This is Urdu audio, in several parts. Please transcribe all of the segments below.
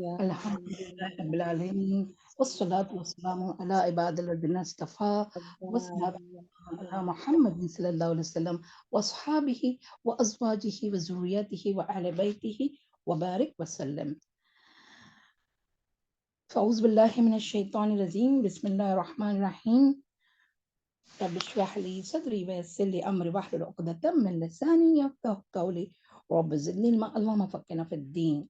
يا الحمد حي لله رب العالمين والصلاة والسلام على عباد الذين اصطفى والصلاة الداعي على محمد صلى الله عليه وسلم وأصحابه وأزواجه وذريته وأهل بيته وبارك وسلم. فأعوذ بالله من الشيطان الرجيم بسم الله الرحمن الرحيم رب اشرح لي صدري ويسر لي أمري واحلل عقدة من لساني يفقهوا قولي رب زدني علما اللهم فقهنا في الدين.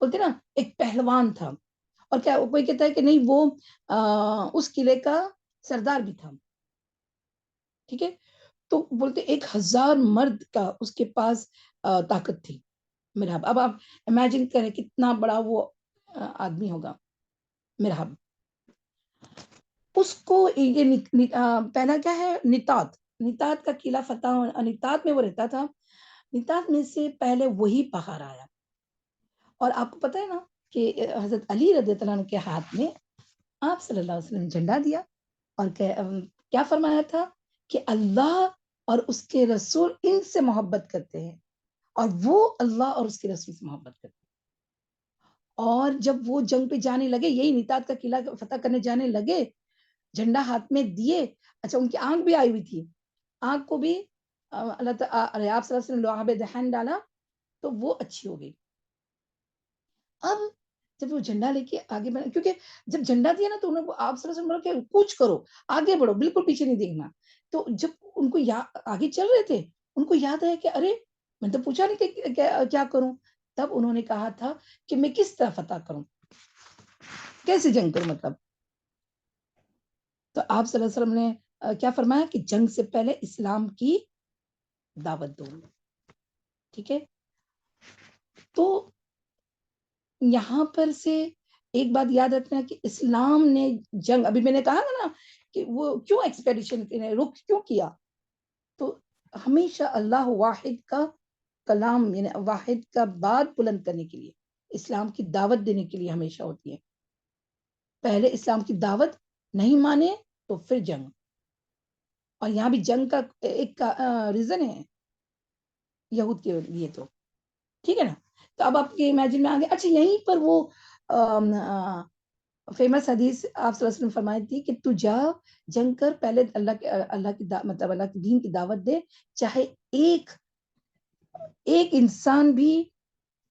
بولتے نا ایک پہلوان تھا، اور کیا کوئی کہتا ہے کہ نہیں وہ اس قلعے کا سردار بھی تھا، ٹھیک ہے. تو بولتے 1000 مرد کا اس کے پاس طاقت تھی. مرحب، اب آپ امیجن کریں کتنا بڑا وہ آدمی ہوگا مرحب. اس کو یہ پہلا کیا ہے نتات کا قلعہ فتح، نتات میں وہ رہتا تھا. نتات میں سے پہلے وہی پہاڑ آیا. اور آپ کو پتا ہے نا کہ حضرت علی رضی اللہ عنہ کے ہاتھ میں آپ صلی اللہ علیہ وسلم نے جھنڈا دیا، اور کیا فرمایا تھا کہ اللہ اور اس کے رسول ان سے محبت کرتے ہیں، اور وہ اللہ اور اس کے رسول سے محبت کرتے ہیں. اور جب وہ جنگ پہ جانے لگے، یہی نتات کا قلعہ فتح کرنے جانے لگے، جھنڈا ہاتھ میں دیے. اچھا ان کی آنکھ بھی آئی ہوئی تھی، آنکھ کو بھی اللہ تعالی آپ صلی اللہ علیہ وسلم لعاب دہن ڈالا تو وہ اچھی ہو گئی. اب جب وہ جھنڈا لے کے آگے بڑھے، کیونکہ جب جھنڈا دیا نا تو انہوں نے آپ صلی اللہ علیہ وسلم بولا کہ کچھ کرو، آگے بڑھو، بالکل پیچھے نہیں دیکھنا. تو جب ان کو آگے چل رہے تھے، ان کو یاد ہے کہ ارے میں تو پوچھا نہیں کہ کیا کروں. تب انہوں نے کہا تھا کہ میں کس طرح فتح کروں، کیسے جنگ کروں مطلب. تو آپ صلی اللہ علیہ وسلم نے کیا فرمایا کہ جنگ سے پہلے اسلام کی دعوت دو. ٹھیک ہے. تو یہاں پر سے ایک بات یاد رکھنا کہ اسلام نے جنگ، ابھی میں نے کہا نا کہ وہ کیوں ایکسپیڈیشن رک کیوں کیا، تو ہمیشہ اللہ واحد کا کلام یعنی واحد کا بات بلند کرنے کے لیے، اسلام کی دعوت دینے کے لیے ہمیشہ ہوتی ہے. پہلے اسلام کی دعوت نہیں مانے تو پھر جنگ. اور یہاں بھی جنگ کا ایک ریزن ہے یہود کے لیے. تو ٹھیک ہے نا. تو اب آپ کے امیجن میں آگے. اچھا یہیں پر وہ فیمس حدیث آپ صلی اللہ علیہ وسلم فرمائی تھی کہ تو جا جنگ کر، پہلے اللہ کی مطلب اللہ کی دین کی دعوت دے، چاہے ایک انسان بھی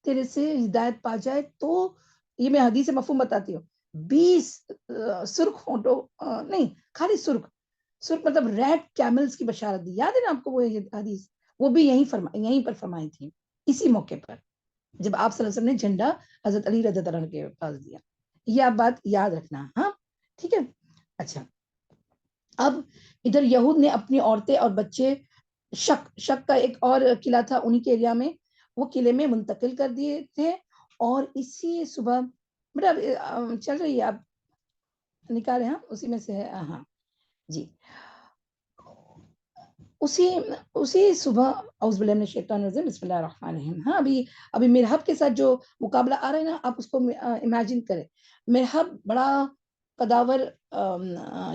تیرے سے ہدایت پا جائے. تو یہ میں حدیث مفہوم بتاتی ہوں. 20 سرخ ہونٹوں نہیں، خالی سرخ مطلب ریڈ کیملز کی بشارت دی. یاد ہے نا آپ کو وہ حدیث؟ وہ بھی یہیں پر فرمائی تھی، اسی موقع پر جب آپ صلی اللہ علیہ وسلم نے جھنڈا حضرت علی رضی اللہ عنہ کے پاس دیا. یہ آپ بات یاد رکھنا. ہاں ٹھیک ہے. اچھا اب ادھر یہود نے اپنی عورتیں اور بچے شک کا ایک اور قلعہ تھا انہی کے ایریا میں، وہ قلعے میں منتقل کر دیے تھے. اور اسی صبح بیٹا چل رہی ہے، آپ نکالے. ہاں اسی میں سے ہے. ہاں جی. اسی صبح اعوذ باللہ من الشیطان الرجیم بسم اللہ الرحمن الرحیم. ہاں ابھی مرحب کے ساتھ جو مقابلہ آ رہا ہے نا، آپ اس کو امیجن کریں. مرحب بڑا قداور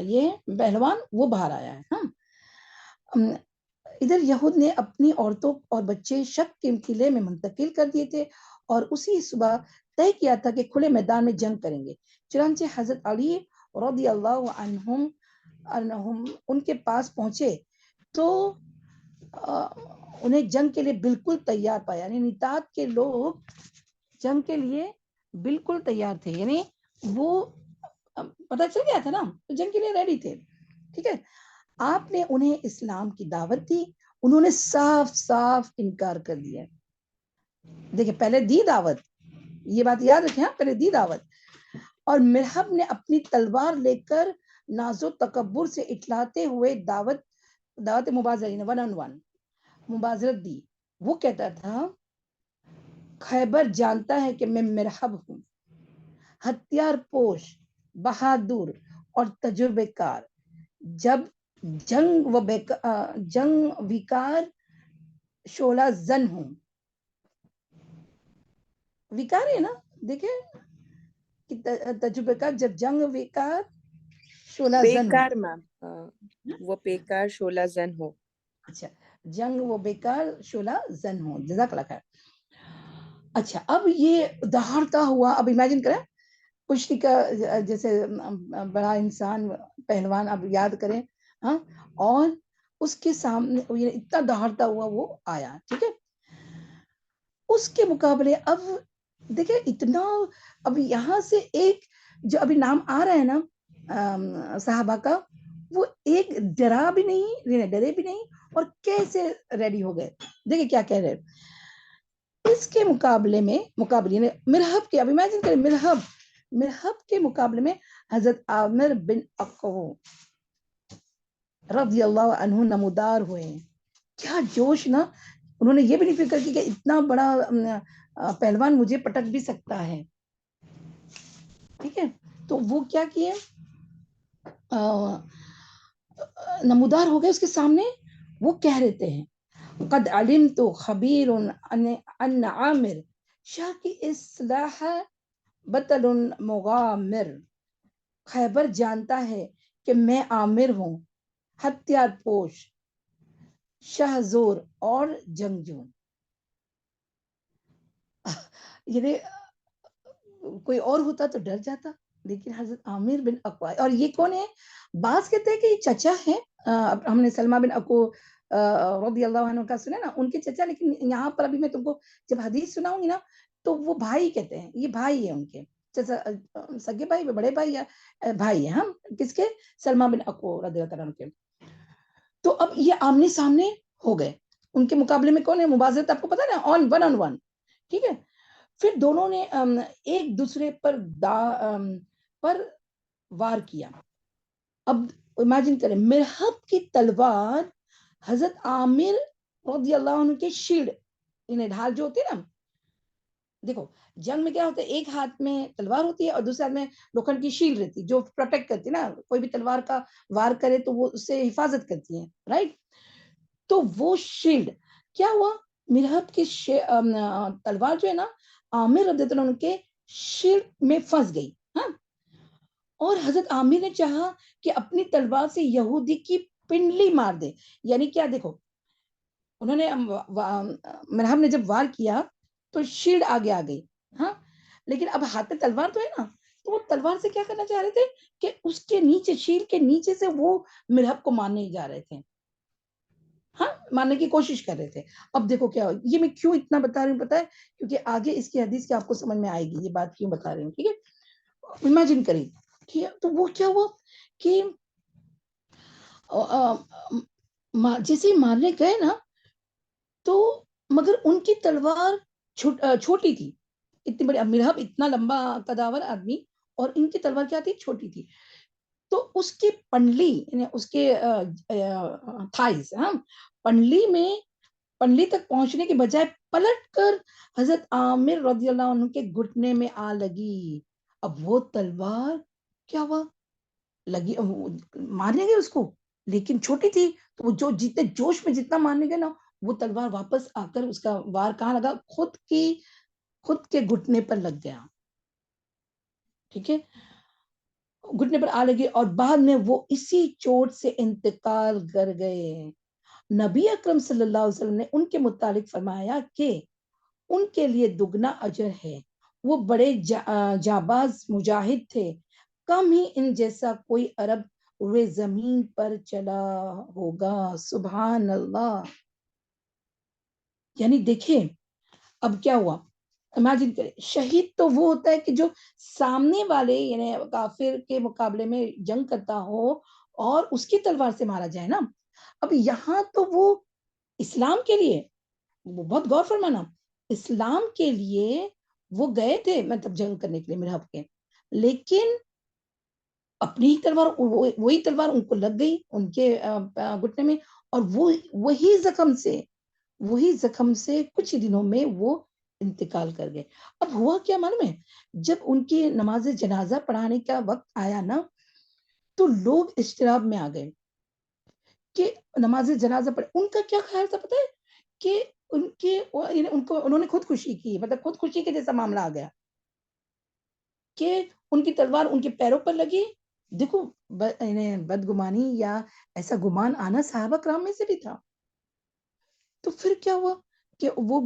یہ پہلوان وہ باہر آیا ہے. ہاں ادھر یہود نے اپنی عورتوں اور بچے شک کے قلعے میں منتقل کر دیے تھے، اور اسی صبح طے کیا تھا کہ کھلے میدان میں جنگ کریں گے. چنانچہ حضرت علی رضی اللہ عنہم ان کے پاس پہنچے تو انہیں جنگ کے لیے بالکل تیار پایا. یعنی نتات کے لوگ جنگ کے لیے بالکل تیار تھے، یعنی وہ پتہ چل گیا تھا نا، تو جنگ کے لیے ریڈی تھے. ٹھیک ہے. آپ نے انہیں اسلام کی دعوت دی، انہوں نے صاف صاف انکار کر دیا. دیکھیں پہلے دی دعوت، یہ بات یاد رکھیں. پہلے دی دعوت، اور مرحب نے اپنی تلوار لے کر ناز و تکبر سے اٹھلاتے ہوئے دعوت مبازرہ ون آن ون مبازرت دی. وہ کہتا تھا خیبر جانتا ہے کہ میں مرحب ہوں، ہتھیار پوش، بہادر اور تجربے کار، جب جنگ ویکار شعلہ زن ہوں. ویکار ہے نا، دیکھیں تجربے کار جب جنگ ویکار شعلہ زن ہو. بیکار میم، وہ بیکار شعلہ زن ہو. اچھا جنگ وہ بیکار شعلہ زن ہو. جزاک اللہ خیر. اچھا اب یہ دہاڑتا ہوا، اب امیجن کریں کشتی کا جیسے بڑا انسان پہلوان اب یاد کریں. ہاں اور اس کے سامنے اتنا دہاڑتا ہوا وہ آیا. ٹھیک ہے. اس کے مقابلے اب دیکھیں اتنا، اب یہاں سے ایک جو ابھی نام آ رہا ہے نا صحابہ کا، وہ ایک ڈرا بھی نہیں، ڈرے بھی نہیں، اور کیسے ریڈی ہو گئے. دیکھیں کیا کہہ رہے اس کے مقابلے میں مرحب کے، اب امیجن کریں مرحب کے مقابلے میں حضرت عامر بن اقوع رضی اللہ عنہ نمودار ہوئے ہیں. کیا جوش نا، انہوں نے یہ بھی نہیں فکر کی کہ اتنا بڑا پہلوان مجھے پٹک بھی سکتا ہے. ٹھیک ہے، تو وہ کیا کیے، نمودار ہو گئے اس کے سامنے. وہ کہہ رہتے ہیں قد علمت خبیر ان عامر شاہ کی اصلاح بطل مغامر. خیبر جانتا ہے کہ میں عامر ہوں، ہتھیار پوش، شاہ زور اور جنگجو. یعنی کوئی اور ہوتا تو ڈر جاتا، لیکن حضرت عامر بن اقوع، اور یہ کون ہے؟ بعض کہتے ہیں کہ یہ چچا ہے. ہم نے سلمہ بن اقوع رضی اللہ عنہ کا سنا نا، ان کے چچا. لیکن یہاں پر ابھی میں تم کو جب حدیث سناؤں گی نا تو وہ بھائی کہتے ہیں، یہ بھائی ہے ان کے چچا، سگے بھائی، بڑے بھائی یا بھائی ہیں ہم کس کے؟ سلمہ بن اقوع رضی اللہ عنہ کے. تو اب یہ آمنے سامنے ہو گئے. ان کے مقابلے میں کون ہے؟ مبازرت آپ کو پتا نا، آن ون. ٹھیک ہے، پھر دونوں نے ایک دوسرے پر وار کیا. اب امیجن کریں، مرحب کی تلوار حضرت عامر رضی اللہ عنہ کے شیلڈ، انہیں ڈھال جو ہوتی ہے نا، دیکھو جنگ میں کیا ہوتا ہے، ایک ہاتھ میں تلوار ہوتی ہے اور دوسرے ہاتھ میں لوکھنڈ کی شیلڈ رہتی ہے جو پروٹیکٹ کرتی ہے نا، کوئی بھی تلوار کا وار کرے تو وہ اس سے حفاظت کرتی ہے، رائٹ. تو وہ شیلڈ کیا ہوا، مرحب کی تلوار جو ہے نا عامر رضی اللہ عنہ کے شیلڈ میں پھنس گئی. ہاں، اور حضرت عامر نے چاہا کہ اپنی تلوار سے یہودی کی پنڈلی مار دے. یعنی کیا، دیکھو انہوں نے مرحب نے جب وار کیا تو شیلڈ آگے آ گئی. ہاں، لیکن اب ہاتھ میں تلوار تو ہے نا، تو وہ تلوار سے کیا کرنا چاہ رہے تھے کہ اس کے نیچے، شیلڈ کے نیچے سے وہ مرحب کو مارنے جا رہے تھے. ہاں، ماننے کی کوشش کر رہے تھے. اب دیکھو کیا، یہ میں کیوں اتنا بتا رہی ہوں پتا ہے، کیونکہ آگے اس کی حدیث کی آپ کو سمجھ میں آئے گی یہ بات کیوں بتا رہی ہوں. ٹھیک ہے، امیجن کریں. ٹھیک ہے، تو وہ کیا ہوا کہ جیسے مارنے گئے نا تو مگر ان کی تلوار چھوٹی تھی. اتنی بڑی، مرحب اتنا لمبا قداور آدمی اور ان کی تلوار کیا تھی، چھوٹی تھی. تو اس کی پنڈلی، یعنی اس کے تھائز، ہاں، پنڈلی تک پہنچنے کے بجائے پلٹ کر حضرت عامر رضی اللہ عنہ کے گھٹنے میں آ لگی. اب وہ تلوار کیا ہوا، لگی مارنے گئے اس کو، لیکن چھوٹی تھی. تو وہ جو جتنے جوش میں جتنا مارنے گئے نا، وہ تلوار واپس آ کر اس کا وار کہاں لگا، خود کے گھٹنے پر لگ گیا. ٹھیک ہے، گھٹنے پر آ لگی اور بعد میں وہ اسی چوٹ سے انتقال کر گئے. نبی اکرم صلی اللہ علیہ وسلم نے ان کے متعلق فرمایا کہ ان کے لیے دگنا اجر ہے، وہ بڑے جاباز مجاہد تھے، کم ہی ان جیسا کوئی عرب روئے زمین پر چلا ہوگا. سبحان اللہ. یعنی دیکھیں اب کیا ہوا، امیجن کریں، شہید تو وہ ہوتا ہے کہ جو سامنے والے یعنی کافر کے مقابلے میں جنگ کرتا ہو اور اس کی تلوار سے مارا جائے نا. اب یہاں تو وہ اسلام کے لیے، وہ بہت غور فرمانا، اسلام کے لیے وہ گئے تھے مطلب جنگ کرنے کے لیے مرحب کے، لیکن اپنی ہی تلوار، وہی تلوار ان کو لگ گئی ان کے گھٹنے میں، اور وہی زخم سے کچھ دنوں میں وہ انتقال کر گئے. اب ہوا کیا معلوم ہے، جب ان کی نماز جنازہ پڑھانے کا وقت آیا نا تو لوگ اضطراب میں آ گئے کہ نماز جنازہ پڑھ. ان کا کیا خیال تھا پتہ ہے کہ انہوں نے خودکشی کی، مطلب خودکشی کے جیسا معاملہ آ گیا کہ ان کی تلوار ان کے پیروں پر لگی. دیکھو بدگمانی یا ایسا گمان آنا صحابہ کرام میں سے بھی تھا. تو پھر کیا ہوا کہ وہ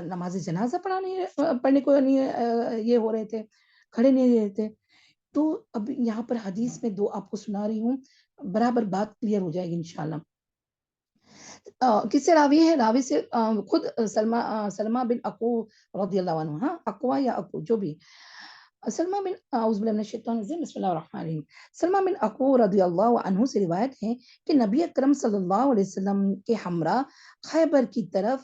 نماز جنازہ پڑھنے کو یہ ہو رہے تھے، کھڑے نہیں رہے تھے. تو اب یہاں پر حدیث میں دو آپ کو سنا رہی ہوں، برابر بات کلیئر ہو جائے گی انشاءاللہ. کس سے راوی ہے؟ راوی سے خود سلمہ بن اقوع رضی اللہ عنہ. ہاں، اقوع یا اقوع جو بھی. سلمہ بن اعوذ باللہ من الشیطان الرجیم، بسم اللہ الرحمن الرحیم. سلمہ بن اقوع رضی اللہ عنہ سے روایت ہے کہ نبی اکرم صلی اللہ علیہ وسلم کے ہمراہ خیبر کی طرف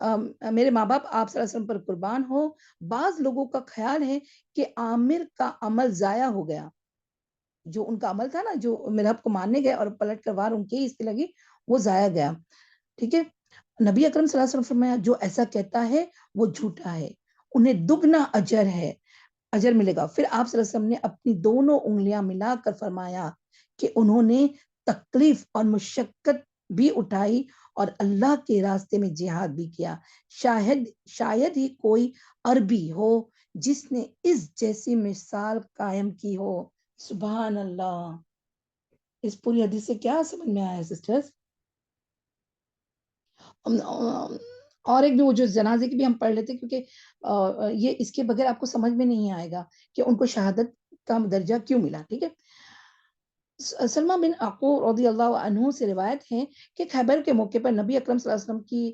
میرے ماں باپ آپ صلی اللہ علیہ وسلم پر قربان ہو. بعض لوگوں کا خیال ہے کہ عامر کا عمل ضائع ہو گیا. جو ان کا عمل تھا نا, جو مذہب کو ماننے گئے اور پلٹ کر وار ان کی اس پہ لگی, وہ ضائع گیا. ٹھیک ہے. نبی اکرم صلی اللہ علیہ وسلم فرمایا جو ایسا کہتا ہے وہ جھوٹا ہے, انہیں دگنا اجر ملے گا. پھر آپ صلی اللہ علیہ وسلم نے اپنی دونوں انگلیاں ملا کر فرمایا کہ انہوں نے تکلیف اور مشقت بھی اٹھائی اور اللہ کے راستے میں جہاد بھی کیا. شاید ہی کوئی عربی ہو جس نے اس جیسی مثال قائم کی ہو. سبحان اللہ. اس پوری حدیث سے کیا سمجھ میں آیا سسٹرز؟ اور ایک بھی وہ جو جنازے کی بھی ہم پڑھ لیتے, کیونکہ یہ اس کے بغیر آپ کو سمجھ میں نہیں آئے گا کہ ان کو شہادت کا درجہ کیوں ملا. ٹھیک ہے. سلمہ بن عقور رضی اللہ عنہ سے روایت ہے کہ خیبر کے موقع پر نبی اکرم صلی اللہ علیہ وسلم کی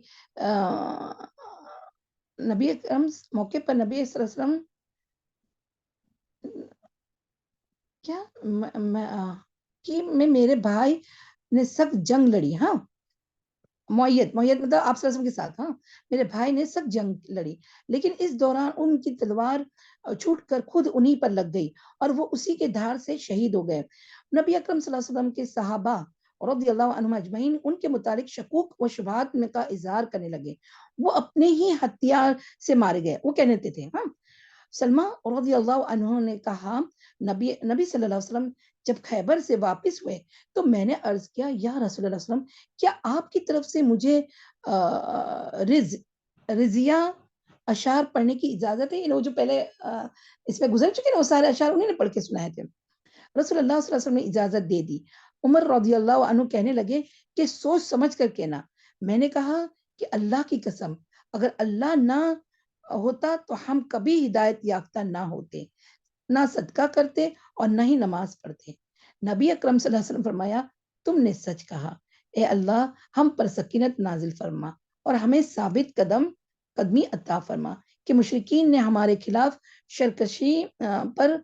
نبی اکرم موقع پر نبی صلی اللہ علیہ وسلم کہ میں میرے بھائی نے سخت جنگ لڑی. ہاں, معیت مطلب آپ صلی اللہ علیہ وسلم کے ساتھ. ہاں, میرے بھائی نے سخت جنگ لڑی, لیکن اس دوران ان کی تلوار چھوٹ کر خود انہی پر لگ گئی اور وہ اسی کے دھار سے شہید ہو گئے. نبی اکرم صلی اللہ علیہ وسلم کے صحابہ رضی اللہ عنہم اجمعین ان کے متعلق شکوک و شبہات میں کا اظہار کرنے لگے. وہ اپنے ہی ہتھیار سے مارے گئے, وہ کہنے تھے. ہاں, سلمہ رضی اللہ عنہ نے کہا نبی صلی اللہ علیہ وسلم جب خیبر سے واپس ہوئے تو میں نے عرض کیا یا رسول اللہ علیہ وسلم کیا آپ کی طرف سے مجھے رضیہ اشعار پڑھنے کی اجازت ہے؟ وہ جو پہلے اس میں گزر چکے نا, وہ سارے اشعار انہیں نے پڑھ کے سنائے تھے. رسول اللہ صلی اللہ علیہ وسلم نے اجازت دے دی. عمر رضی اللہ عنہ کہنے لگے کہ سوچ سمجھ کر کہنا. میں نے کہا کہ اللہ کی قسم اگر اللہ نہ ہوتا تو ہم کبھی ہدایت یافتہ نہ ہوتے, نہ صدقہ کرتے اور نہ ہی نماز پڑھتے. نبی اکرم صلی اللہ علیہ وسلم فرمایا تم نے سچ کہا, اے اللہ ہم پر سکینت نازل فرما اور ہمیں ثابت قدمی عطا فرما کہ مشرکین نے ہمارے خلاف شرکشی پر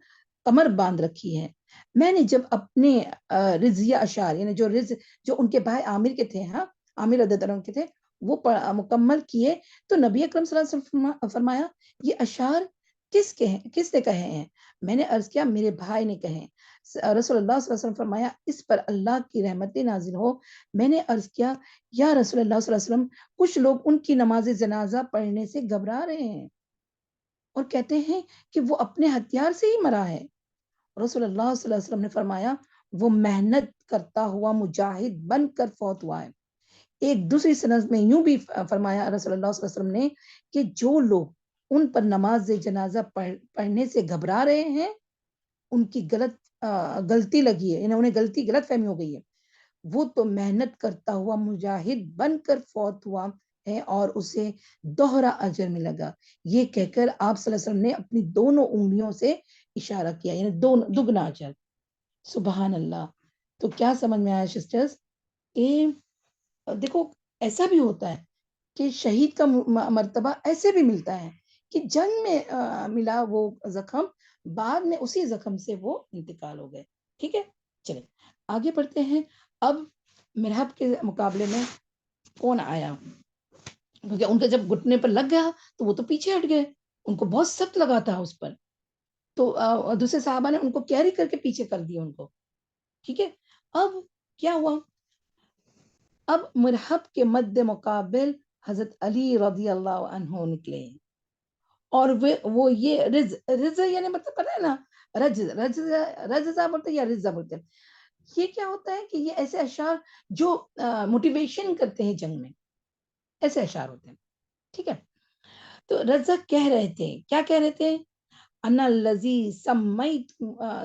کمر باندھ رکھی ہے. میں نے جب اپنے رضیہ اشعار یعنی جو ان کے بھائی عامر کے تھے, ہاں عامر رضی اللہ عنہ کے تھے, وہ مکمل کیے تو نبی اکرم صلی اللہ علیہ وسلم فرمایا یہ اشعار کس نے کہے ہیں؟ میں نے عرض کیا میرے بھائی نے کہے. رسول اللہ صلی اللہ علیہ وسلم فرمایا اس پر اللہ کی رحمتیں نازل ہو. میں نے عرض کیا یا رسول اللہ صلی اللہ علیہ وسلم کچھ لوگ ان کی نماز جنازہ پڑھنے سے گھبرا رہے ہیں اور کہتے ہیں کہ وہ اپنے ہتھیار سے ہی مرا ہے. رسول اللہ صلی اللہ علیہ وسلم نے فرمایا وہ محنت کرتا ہوا مجاہد بن کر فوت ہوا ہے. ایک دوسری سند میں یوں بھی فرمایا رسول اللہ صلی اللہ علیہ وسلم نے کہ جو لوگ ان پر نماز جنازہ پڑھنے سے گھبرا رہے ہیں ان کی غلطی لگی ہے, یعنی انہیں غلط فہمی ہو گئی ہے. وہ تو محنت کرتا ہوا مجاہد بن کر فوت ہوا ہے اور اسے دوہرا اجر ملے گا. یہ کہہ کر آپ صلی اللہ علیہ وسلم نے اپنی دونوں انگلیوں سے اشارہ کیا, یعنی دگنا اجر. سبحان اللہ. تو کیا سمجھ میں آیا سسٹرز کہ دیکھو ایسا بھی ہوتا ہے کہ شہید کا مرتبہ ایسے بھی ملتا ہے کہ جنگ میں ملا وہ زخم, بعد میں اسی زخم سے وہ انتقال ہو گئے. ٹھیک ہے, چلیں آگے بڑھتے ہیں. اب مرحب کے مقابلے میں کون آیا, کیونکہ ان کا جب گھٹنے پر لگ گیا تو وہ تو پیچھے ہٹ گئے, ان کو بہت سخت لگا تھا اس پر, تو دوسرے صحابہ نے ان کو کیری کر کے پیچھے کر دیا ان کو. ٹھیک ہے, اب کیا ہوا, اب مرحب کے مد مقابل حضرت علی رضی اللہ عنہ نکلے اور وہ یہ رز یعنی مطلب پتہ ہے نا, رجزہ بولتے یا رزہ بولتے ہیں. یہ کیا ہوتا ہے کہ یہ ایسے اشعار جو موٹیویشن کرتے ہیں جنگ میں, ایسے اشعار ہوتے ہیں. ٹھیک ہے, تو رزہ کہہ رہے تھے, کیا کہہ رہے تھے, انا الذی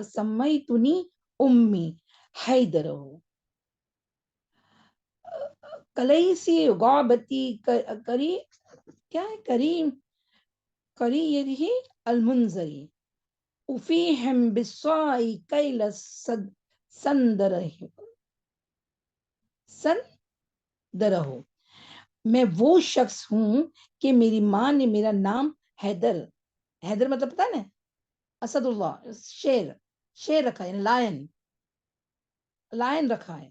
سمیتنی امی حیدر کلیسی غابتی کری کیا ہے کریم کری یہ المنظری افیہم بسائی کیل سندرہ. میں وہ شخص ہوں کہ میری ماں نے میرا نام حیدر مطلب پتا نا اسد اللہ, شیر رکھا ہے, لائن رکھا ہے.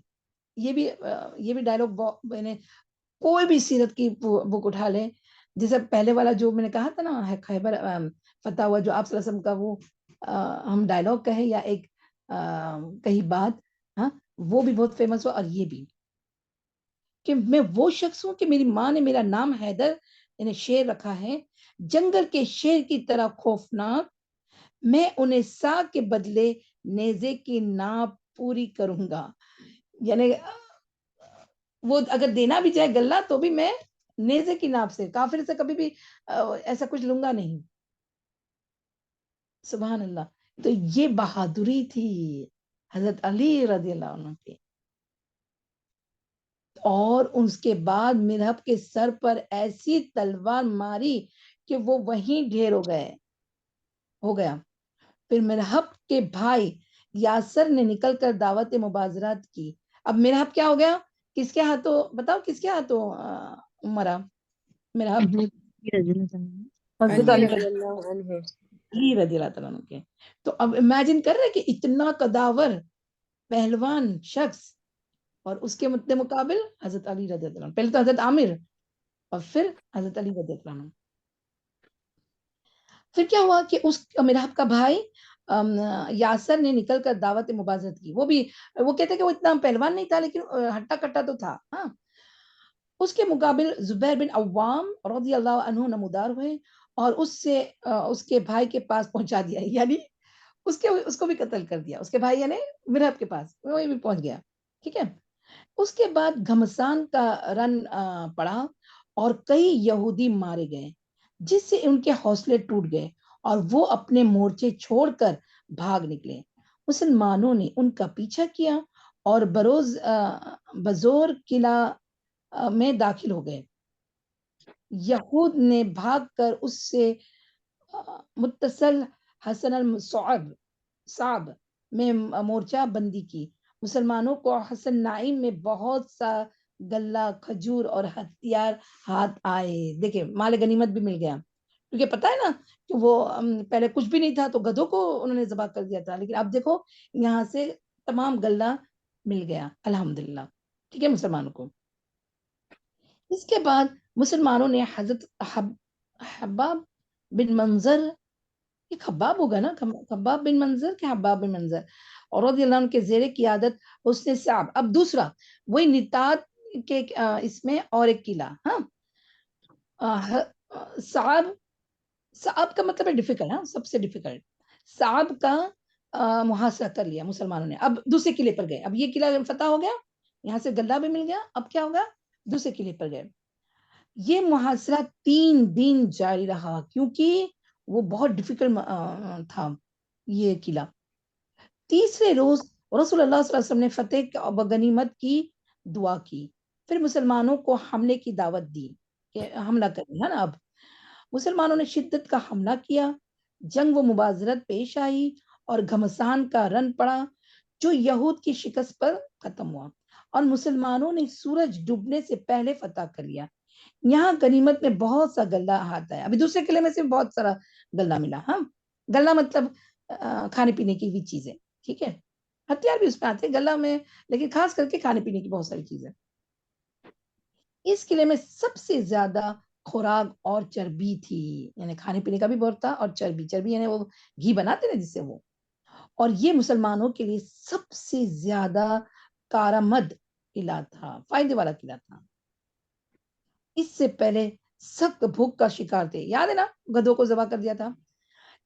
یہ بھی ڈائلوگ کوئی بھی سیرت کی بک اٹھا لیں، جیسے پہلے والا جو میں نے کہا تھا نا خیبر فتح ہوا، جو آپ صلی اللہ علیہ وسلم کا وہ ہم ڈائلاگ کہیں یا ایک کہیں بات، ہاں وہ بھی بہت فیمس ہوا، اور یہ بھی کہ میں وہ شخص ہوں کہ میری ماں نے میرا نام حیدر یعنی شیر رکھا ہے، جنگل کے شیر کی طرح خوفناک، میں انہیں ساگ کے بدلے نیزے کی ناپ پوری کروں گا. یعنی وہ اگر دینا بھی چاہے گلہ تو بھی میں نیزے کی ناپ سے، کافر سے کبھی بھی ایسا کچھ لوں گا نہیں. سبحان اللہ. تو یہ بہادری تھی حضرت علی رضی اللہ عنہ کی. اور اس کے بعد مرحب کے سر پر ایسی تلوار ماری کہ وہ وہیں ڈھیر ہو گیا. پھر مرحب کے بھائی یاسر نے نکل کر دعوت مبازرات کی. اب مرحب کیا ہو گیا؟ کس کے ہاتھوں بتاؤ، کس کے ہاتھوں مرا مرحب؟ حضرت علی علی رضی اللہ عنہ. علی رضی اللہ تعالیٰ عنہ کے. تو اب امیجن کر رہے کہ اتنا قداور پہلوان شخص، اور اس کے مقابل حضرت علی رضی اللہ عنہ. پہلے تو حضرت عامر اور پھر حضرت علی رضی اللہ عنہ. پھر کیا ہوا کہ اس مرحب کا بھائی یاسر نے نکل کر دعوت مبازرت کی. وہ کہتے کہ وہ اتنا پہلوان نہیں تھا لیکن ہٹا کٹا تو تھا. ہاں اس کے مقابل زبیر بن عوام رضی اللہ عنہ نمودار ہوئے اور اس کے بھائی کے پاس پہنچا دیا، یعنی اس کو بھی قتل کر دیا. اس کے بھائی یعنی مرحب کے پاس وہی بھی پہنچ گیا. ٹھیک ہے. اس کے بعد گھمسان کا رن پڑا اور کئی یہودی مارے گئے، جس سے ان کے حوصلے ٹوٹ گئے اور وہ اپنے مورچے چھوڑ کر بھاگ نکلے. مسلمانوں نے ان کا پیچھا کیا اور بزور قلعہ میں داخل ہو گئے. یہود نے بھاگ کر اس سے متصل حسن صعب میں مورچہ بندی کی. مسلمانوں کو حسن نعیم میں بہت سا گلہ، کھجور اور ہتھیار ہاتھ آئے. دیکھیں مال غنیمت بھی مل گیا، کیونکہ پتا ہے نا کہ وہ پہلے کچھ بھی نہیں تھا تو گدھوں کو انہوں نے ذبح کر دیا تھا، لیکن اب دیکھو یہاں سے تمام گلہ مل گیا الحمدللہ. ٹھیک ہے مسلمانوں کو. اس کے بعد مسلمانوں نے حضرت حباب بن منظر، یہ خباب ہوگا نا، خباب بن منظر کہ حباب بن منظر، اور رضی اللہ عنہ کے زیر قیادت حسن صعب. اب دوسرا وہی نتات کے اس میں اور ایک قلعہ. ہاں صعب کا مطلب ہے ڈیفیکلٹ. ہاں سب سے ڈیفیکلٹ. صعب کا محاصرہ کر لیا مسلمانوں نے. اب دوسرے قلعے پر گئے. اب یہ قلعہ فتح ہو گیا، یہاں سے گلہ بھی مل گیا. اب کیا ہوگا؟ دوسرے قلعے پر گئے. یہ محاصرہ 3 دن جاری رہا کیونکہ وہ بہت ڈیفیکلٹ تھا یہ قلعہ. تیسرے روز رسول اللہ صلی اللہ علیہ وسلم نے فتح و غنیمت کی دعا کی. پھر مسلمانوں کو حملے کی دعوت دی کہ حملہ کریں. ہے نا. اب مسلمانوں نے شدت کا حملہ کیا. جنگ و مبازرت پیش آئی اور گھمسان کا رن پڑا جو یہود کی شکست پر ختم ہوا، اور مسلمانوں نے سورج ڈوبنے سے پہلے فتح کر لیا. یہاں غنیمت میں بہت سا گلہ ہاتھ آیا. ابھی دوسرے قلعے میں سے بہت سارا گلہ ملا. ہاں گلہ مطلب کھانے پینے کی بھی چیزیں. ٹھیک ہے. ہتھیار بھی اس میں آتے ہیں گلہ میں، لیکن خاص کر کے کھانے پینے کی بہت ساری چیزیں. اس قلعے میں سب سے زیادہ خوراک اور چربی تھی، یعنی کھانے پینے کا بھی بہت تھا، اور چربی یعنی وہ گھی بناتے نا جس سے وہ. اور یہ مسلمانوں کے لیے سب سے زیادہ کارآمد قلعہ تھا، فائدے والا قلعہ تھا. اس سے پہلے سخت بھوک کا شکار تھے. یاد ہے نا گدھوں کو ذبح کر دیا تھا.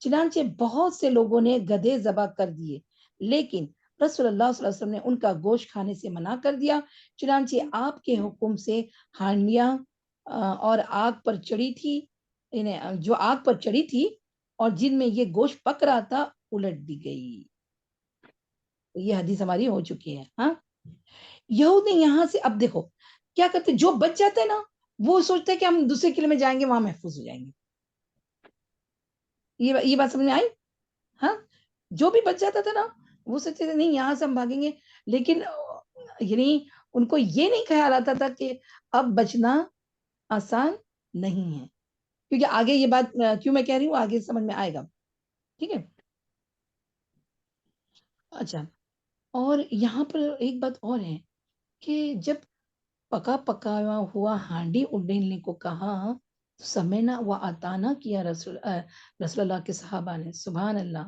چنانچہ بہت سے لوگوں نے گدھے ذبح کر دیے، لیکن رسول اللہ صلی اللہ علیہ وسلم نے ان کا گوشت کھانے سے منع کر دیا. چنانچہ آپ کے حکم سے ہانڈیاں اور آگ پر چڑھی تھی، جو آگ پر چڑھی تھی اور جن میں یہ گوشت پک رہا تھا الٹ دی گئی. یہ حدیث ہماری ہو چکی ہے. ہاں یہود نے یہاں سے اب دیکھو کیا کرتے، جو بچ جاتے ہیں نا وہ سوچتے ہیں کہ ہم دوسرے قلعے میں جائیں گے وہاں محفوظ ہو جائیں گے. یہ بات سمجھ میں آئی؟ ہاں جو بھی بچ جاتا تھا نا وہ سوچتے تھے نہیں یہاں سے ہم بھاگیں گے، لیکن یعنی ان کو یہ نہیں خیال آتا تھا کہ اب بچنا آسان نہیں ہے. کیونکہ آگے یہ بات کیوں میں کہہ رہی ہوں آگے سمجھ میں آئے گا. ٹھیک ہے. اچھا اور یہاں پر ایک بات اور ہے کہ جب پکا پکایا ہوا ہانڈی اڈیلنے کو کہا تو سمینا و آتانا کیا رسول اللہ کے صحابہ نے. سبحان اللہ.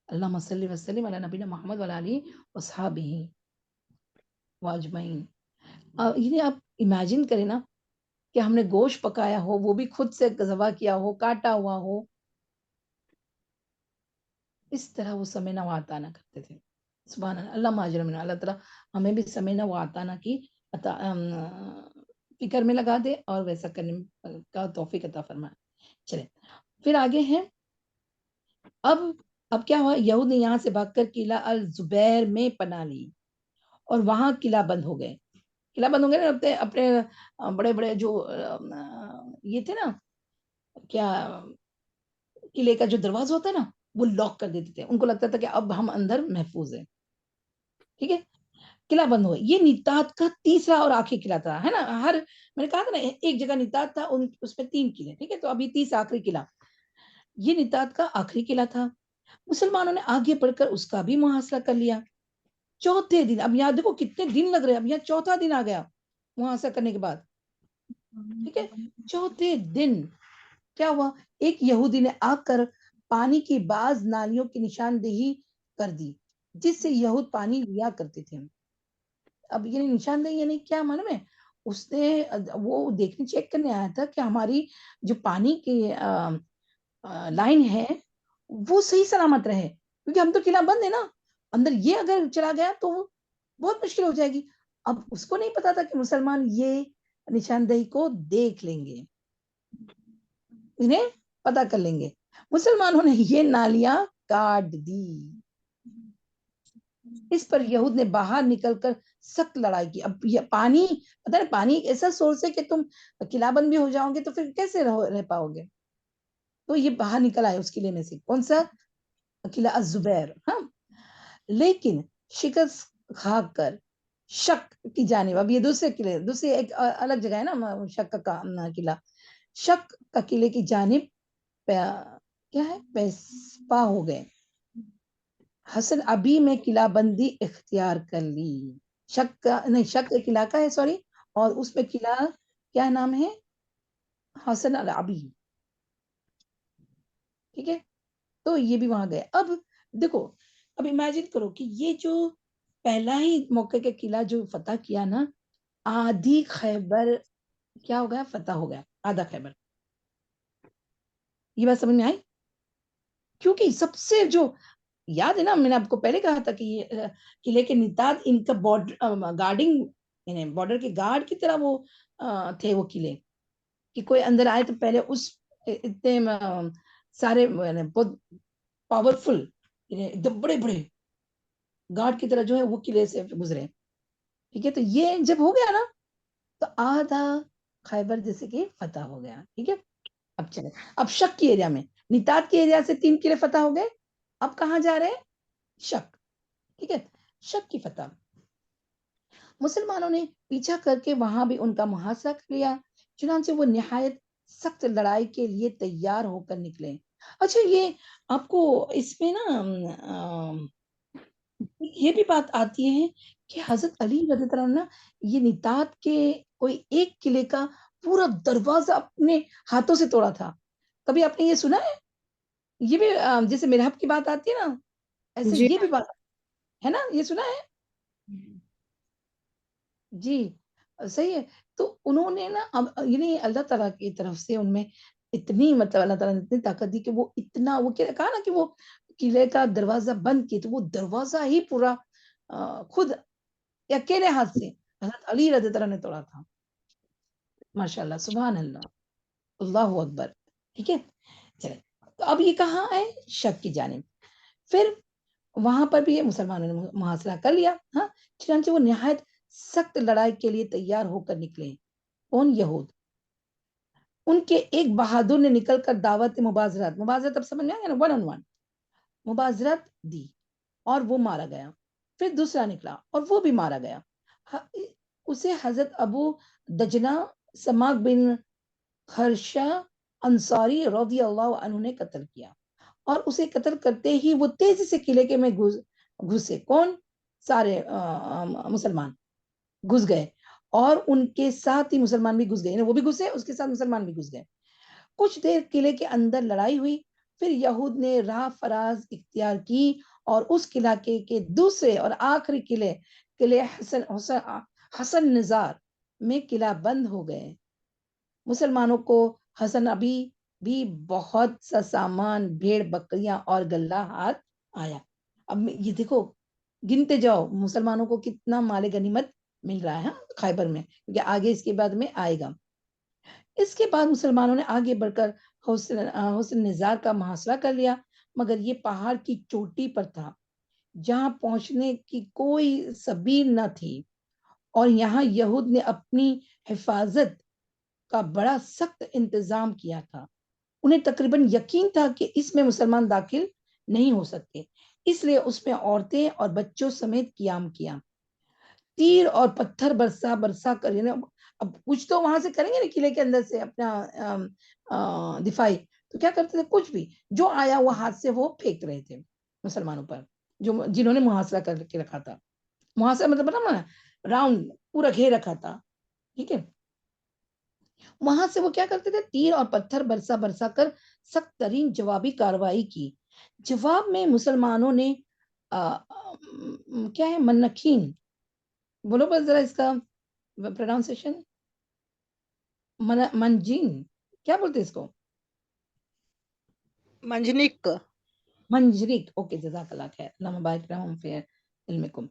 اللہم صلی وسلم علی نبینا محمد وعلی آلہ وصحابہ واجمعین. یہ آپ امیجن کریں نا کہ ہم نے گوشت پکایا ہو، وہ بھی خود سے ذبح کیا ہو، کاٹا ہوا ہو، اس طرح وہ سمینا و آتانا کرتے تھے. سبحان اللہ. اللہ ماجر من. اللہ تعالیٰ ہمیں بھی سمینا و آتانا کی فکر میں لگا دے اور ویسا کرنے کا توفیق عطا فرمائے. چلے پھر آگے ہیں. اب کیا ہوا؟ یہود نے یہاں سے بھاگ کر قلعہ الزبیر میں پناہ لی اور وہاں قلعہ بند ہو گئے. قلعہ بند ہو گئے نا، اپنے بڑے بڑے جو یہ تھے نا، کیا قلعے کا جو دروازہ ہوتا ہے نا، وہ لاک کر دیتے تھے. ان کو لگتا تھا کہ اب ہم اندر محفوظ ہیں. ٹھیک ہے، قلعہ بند ہوا. یہ نتات کا تیسرا اور آخری قلعہ تھا، ہے نا. میں نے کہا تھا نا ایک جگہ نتات تھا، اس میں 3 قلعے. ٹھیک ہے، تو ابھی تیسرا آخری قلعہ، یہ نتات کا آخری قلعہ تھا. مسلمانوں نے آگے بڑھ کر اس کا بھی محاصرہ کر لیا. چوتھے دن، اب یہاں دیکھو کتنے دن لگ رہے ہیں، اب یہاں چوتھا دن آ گیا محاصرہ کرنے کے بعد. ٹھیک ہے، چوتھے دن کیا ہوا؟ ایک یہودی نے آ کر پانی کی بعض نالیوں کی نشاندہی کر دی جس سے یہود پانی لیا کرتے تھے. اب یہ نشاندہی یعنی کیا معلوم ہے؟ اس نے وہ دیکھنے چیک کرنے آیا تھا کہ ہماری جو پانی کی لائن ہے وہ صحیح سلامت رہے، کیونکہ ہم تو قلعہ بند ہے نا، اندر یہ اگر چلا گیا تو بہت مشکل ہو جائے گی. اب اس کو نہیں پتا تھا کہ مسلمان یہ نشاندہی کو دیکھ لیں گے، انہیں پتا کر لیں گے. مسلمانوں نے یہ نالیاں کاٹ دی. اس پر یہود نے باہر نکل کر سخت لڑائی کی. اب یہ پانی، پتہ ہے پانی ایک ایسا سورس ہے کہ تم قلعہ بند بھی ہو جاؤ گے تو پھر کیسے رہ پاؤ گے. تو یہ باہر نکل آئے اس قلعے میں سے. کون سا قلعہ الزبیر. ہاں، لیکن شکست کھا کر شک کی جانب، اب یہ دوسرے قلعے، دوسری ایک الگ جگہ ہے نا شک کا قلعہ، شک کا قلعے کی جانب کیا ہے پیسپا ہو گئے. حسن ابھی میں قلعہ بندی اختیار کر لی. شک کا نہیں، شک قلعہ کا ہے، سوری، اور اس میں قلعہ کیا نام ہے؟ حسن العبی. ٹھیک ہے، تو یہ بھی وہاں گئے. اب دیکھو، اب امیجن کرو کہ یہ جو پہلا ہی موقع کے قلعہ جو فتح کیا نا، آدھی خیبر کیا ہو گیا؟ فتح ہو گیا، آدھا خیبر. یہ بات سمجھ میں آئی؟ کیونکہ سب سے جو یاد ہے نا، میں نے آپ کو پہلے کہا تھا کہ یہ قلعے کے نتات ان کا گارڈنگ، یعنی بارڈر کے گارڈ کی طرح وہ تھے وہ قلعے، کہ کوئی اندر آئے تو پہلے اس اتنے سارے بہت پاورفل، ایک دم بڑے بڑے گارڈ کی طرح جو ہے وہ قلعے سے گزرے. ٹھیک ہے، تو یہ جب ہو گیا نا تو آدھا خیبر جیسے کہ فتح ہو گیا. ٹھیک ہے، اب چلے، اب شک کی ایریا میں، نتات کے ایریا سے 3 قلعے فتح ہو گئے. اب کہاں جا رہے ہیں؟ شک. ٹھیک ہے، شک کی فتح. مسلمانوں نے پیچھا کر کے وہاں بھی ان کا محاصرہ کر لیا. چنانچہ وہ نہایت سخت لڑائی کے لیے تیار ہو کر نکلے. اچھا، یہ آپ کو اس میں نا یہ بھی بات آتی ہے کہ حضرت علی رضی اللہ عنہ یہ نتات کے کوئی ایک قلعے کا پورا دروازہ اپنے ہاتھوں سے توڑا تھا. کبھی آپ نے یہ سنا ہے؟ یہ بھی جیسے مرحب کی بات آتی ہے نا، ایسے جی یہ بھی بات ہے نا، یہ سنا ہے؟ جی صحیح ہے. تو انہوں نے نا اب یعنی اللہ تعالیٰ کی طرف سے ان میں اتنی، مطلب اللہ تعالیٰ نے اتنی طاقت دی کہ وہ اتنا، وہ کہا نا کہ وہ قلعے کا دروازہ بند کیے تو وہ دروازہ ہی پورا خود اکیلے ہاتھ سے حضرت علی رضی اللہ عنہ نے توڑا تھا. ماشاءاللہ، سبحان اللہ، اللہ اکبر. ٹھیک ہے، چلے تو اب یہ کہاں ہے؟ شک کی جانب. پھر وہاں پر بھی مسلمانوں نے محاصرہ کر لیا. ہاں، چنانچہ وہ نہایت سخت لڑائی کے لیے تیار ہو کر نکلے. کون؟ یہود. ان کے ایک بہادر نے نکل کر دعوت مبازرت اب سمجھ میں آیا نا، 1 on 1 مبازرت دی اور وہ مارا گیا. پھر دوسرا نکلا اور وہ بھی مارا گیا. اسے حضرت ابو دجنہ سماک بن خرشہ انصاری رضی اللہ عنہ نے قتل کیا، اور اسے قتل کرتے ہی وہ تیزی سے قلعے کے میں گھسے. کون؟ سارے مسلمان گھس گئے اور ان کے ساتھ ہی مسلمان بھی گھس گئے، وہ بھی گھسے، اس کے ساتھ مسلمان بھی گھس گئے. کچھ دیر قلعے کے اندر لڑائی ہوئی، پھر یہود نے راہ فراز اختیار کی اور اس علاقے کے دوسرے اور آخری قلعے حسن نظار میں قلعہ بند ہو گئے. مسلمانوں کو حسن ابھی بھی بہت سا سامان، بھیڑ بکریاں اور غلہ ہاتھ آیا. اب یہ دیکھو، گنتے جاؤ مسلمانوں کو کتنا مال غنیمت مل رہا ہے خیبر میں، کیونکہ آگے اس کے بعد میں آئے گا. اس کے بعد مسلمانوں نے آگے بڑھ کر حسن نظار کا محاصرہ کر لیا، مگر یہ پہاڑ کی چوٹی پر تھا جہاں پہنچنے کی کوئی سبیل نہ تھی، اور یہاں یہود نے اپنی حفاظت کا بڑا سخت انتظام کیا تھا. انہیں تقریباً یقین تھا کہ اس میں مسلمان داخل نہیں ہو سکتے، اس لیے اس میں عورتیں اور بچوں سمیت قیام کیا. تیر اور پتھر برسا کر، اب کچھ تو وہاں سے کریں گے نا قلعے کے اندر سے اپنا دفاعی، تو کیا کرتے تھے، کچھ بھی جو آیا وہ ہاتھ سے وہ پھینک رہے تھے مسلمانوں پر، جنہوں نے محاصرہ کر کے رکھا تھا. محاصرہ مطلب نا راؤنڈ پورا گھیر رکھا تھا. ٹھیک ہے، وہاں سے وہ کیا کرتے تھے، تیر اور پتھر برسا کر سخت ترین جوابی کارروائی کی. جواب میں مسلمانوں نے کیا ہے، منخین، بولو بس ذرا اس کا پروناؤنسیشن، منجین، کیا بولتے اس کو، منجنک. منجرک. اوکے، جزاک اللہ خیر، اللہم بارک لہم فی علمکم.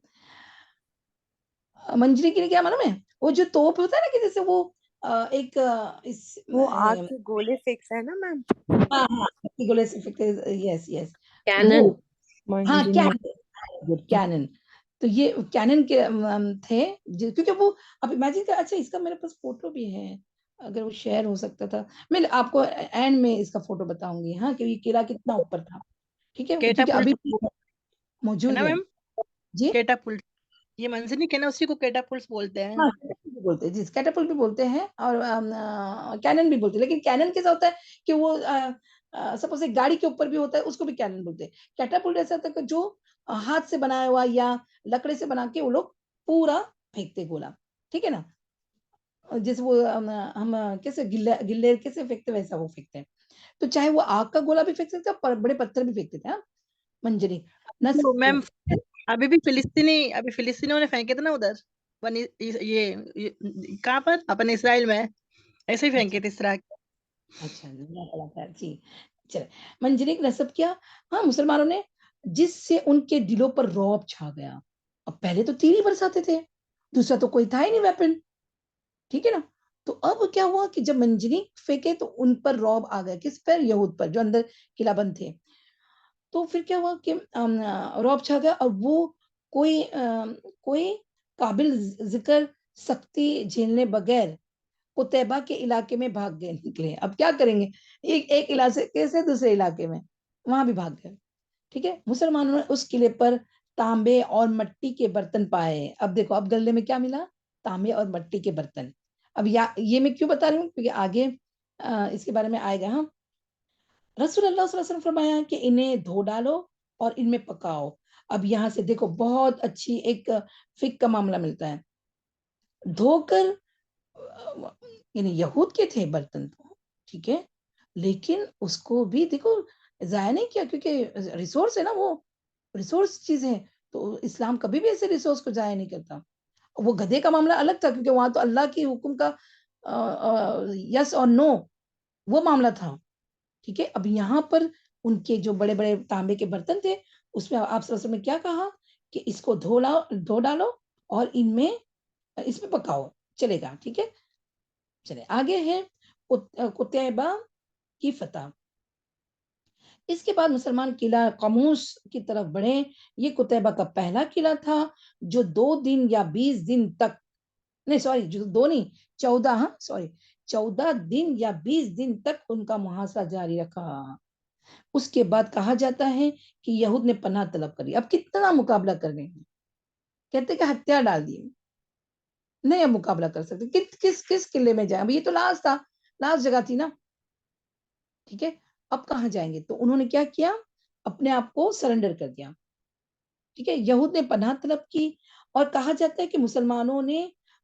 منجری کے لیے کیا معلوم ہے، وہ جو توپ ہوتا ہے نا، کہ جیسے وہ ایک وہ آگ کے گولے پھینکتا ہے نا میم. گولے سے پھینکتے، یس یس، کینن. ہاں منجنیق. کینن. تو یہ کینن کے تھے، کیونکہ وہ اب امیجن کر. اچھا، اس کا میرے پاس فوٹو بھی ہے، اگر وہ شیئر ہو سکتا تھا میں آپ کو اینڈ میں اس کا فوٹو بتاؤں گی. ہاں، کہ یہ قلعہ کتنا اوپر تھا. ٹھیک ہے، کیونکہ ابھی موجود ہے. جی، کیٹاپلٹ، یہ منجنک ہے نا، اسی کو کیٹاپلٹ بولتے ہیں. ہاں بولتے ہیں جی، کیٹاپلٹ بھی بولتے ہیں اور کینن بھی بولتے ہیں. لیکن کینن کیسا ہوتا ہے کہ وہ سپوز ایک گاڑی کے اوپر بھی ہوتا ہے، اس کو بھی کینن بولتے ہیں. کیٹاپلٹ ایسا ہوتا ہے کہ جو ہاتھ سے بنایا ہوا یا لکڑی سے بنا کے وہ لوگ پورا پھینکتے گولا. ٹھیک ہے نا، جیسے وہ ہم کیسے گلیر کیسے پھینکتے ویسا وہ پھینکتے ہیں. تو چاہے وہ آگ کا گولا بھی پھینک سکتے ہیں، بڑے پتھر بھی پھینکتے تھے. منجری میم ابھی بھی فلسطینیوں نے پھینکے تھے نا ادھر، یہ کہاں پر، اپنے اسرائیل میں ایسے ہی پھینکے تھے اس طرح. اچھا جی، چلے. منجنیق نصب کیا، ہاں مسلمانوں نے، جس سے ان کے دلوں پر رعب چھا گیا. اب پہلے تو تیر ہی برساتے تھے، دوسرا تو کوئی تھا ہی نہیں ویپن. ٹھیک ہے نا، تو اب کیا ہوا کہ جب منجنیق پھینکے تو ان پر رعب آ گیا. کس پر؟ یہود پر، جو اندر قلعہ بند تھے. تو پھر کیا ہوا کہ رعب چھا گیا، اور وہ کوئی قابل ذکر سختی جھیلنے بغیر قطیبہ کے علاقے میں بھاگ گئے نکلے. اب کیا کریں گے، ایک علاقے سے دوسرے علاقے میں وہاں بھی بھاگ گئے. ٹھیک ہے، مسلمانوں نے اس قلعے پر تانبے اور مٹی کے برتن پائے. اب دیکھو، اب گلے میں کیا ملا، تانبے اور مٹی کے برتن. اب یہ میں کیوں بتا رہی ہوں، کیونکہ آگے اس کے بارے میں آئے گا. ہاں، رسول اللہ صلی اللہ علیہ وسلم فرمایا کہ انہیں دھو ڈالو اور ان میں پکاؤ. اب یہاں سے دیکھو بہت اچھی ایک فقہ کا معاملہ ملتا ہے. دھو کر، یعنی یہود کے تھے برتن تو ٹھیک ہے، لیکن اس کو بھی دیکھو ضائع نہیں کیا، کیونکہ ریسورس ہے نا، وہ ریسورس چیز ہے. تو اسلام کبھی بھی ایسے ریسورس کو ضائع نہیں کرتا. وہ گدھے کا معاملہ الگ تھا، کیونکہ وہاں تو اللہ کی حکم کا یس اور نو وہ معاملہ تھا. ٹھیک ہے، اب یہاں پر ان کے جو بڑے بڑے تانبے کے برتن تھے، اس میں آپ صلی اللہ علیہ وسلم نے کیا کہا کہ اس کو دھو ڈالو اور اس میں پکاؤ، چلے گا. ٹھیک ہے، چلے آگے ہے قطیبہ کی فتح. اس کے بعد مسلمان قلعہ قموس کی طرف بڑھے. یہ قطیبہ کا پہلا قلعہ تھا جو 2 دن یا 20 دن تک، نہیں سوری، جو 2 نہیں 14 دن یا 20 دن تک ان کا محاصرہ جاری رکھا. اس کے بعد کہا جاتا ہے کہ یہود نے پناہ طلب کری. اب کتنا مقابلہ کرنے ہیں، کہتے کہ ہتھیار ڈال دیے، نہیں اب مقابلہ کر سکتے. کس قلعے میں جائیں، اب یہ تو لاسٹ تھا، لاسٹ جگہ تھی نا. ٹھیک ہے، اب کہاں جائیں گے، تو انہوں نے کیا کیا، اپنے آپ کو سرنڈر کر دیا. ٹھیک ہے، یہود نے پناہ طلب کی، اور کہا جاتا ہے کہ مسلمانوں نے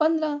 15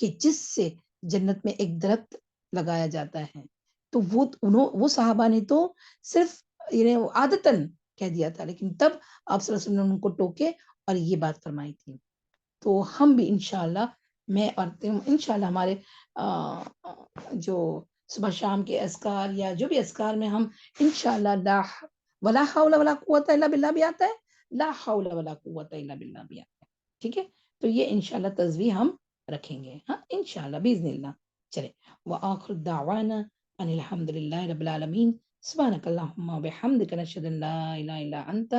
کہ جس سے جنت میں ایک درخت لگایا جاتا ہے، تو وہ صحابہ نے تو صرف عادتاً کہہ دیا تھا، لیکن تب آپ صلی اللہ علیہ وسلم نے ان کو ٹوکے اور یہ بات فرمائی تھی. تو ہم بھی انشاءاللہ میں اور تم انشاءاللہ ہمارے جو صبح شام کے اذکار یا جو بھی اذکار میں ہم انشاءاللہ لا ولا حول ولا قوت الا باللہ بھی آتا ہے، لا حول ولا قوت الا باللہ بھی آتا ہے. ٹھیک ہے، تو یہ انشاءاللہ تسبیح ہم رکھیں گے، ہاں انشاءاللہ باذن اللہ. چلے وآخر دعوانا ان الحمد للہ رب العالمین. سبحانک اللہم وبحمدک نشہد ان لا الہ الا انت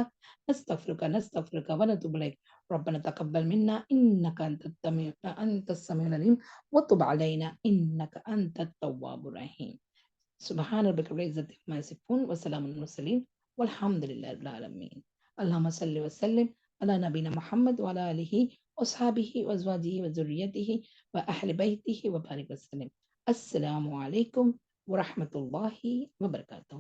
نستغفرک ونتوب الیک. ربنا تقبل منا انك انت السميع العليم وتب علينا انك انت التواب الرحيم. سبحان ربك رب العزة عما يصفون وسلام على المرسلين والحمد لله رب العالمين. اللهم صل وسلم على نبينا محمد وعلى آله وأصحابه وأزواجه وذريته وأهل بيته وبارك وسلم. السلام عليكم ورحمة الله وبركاته.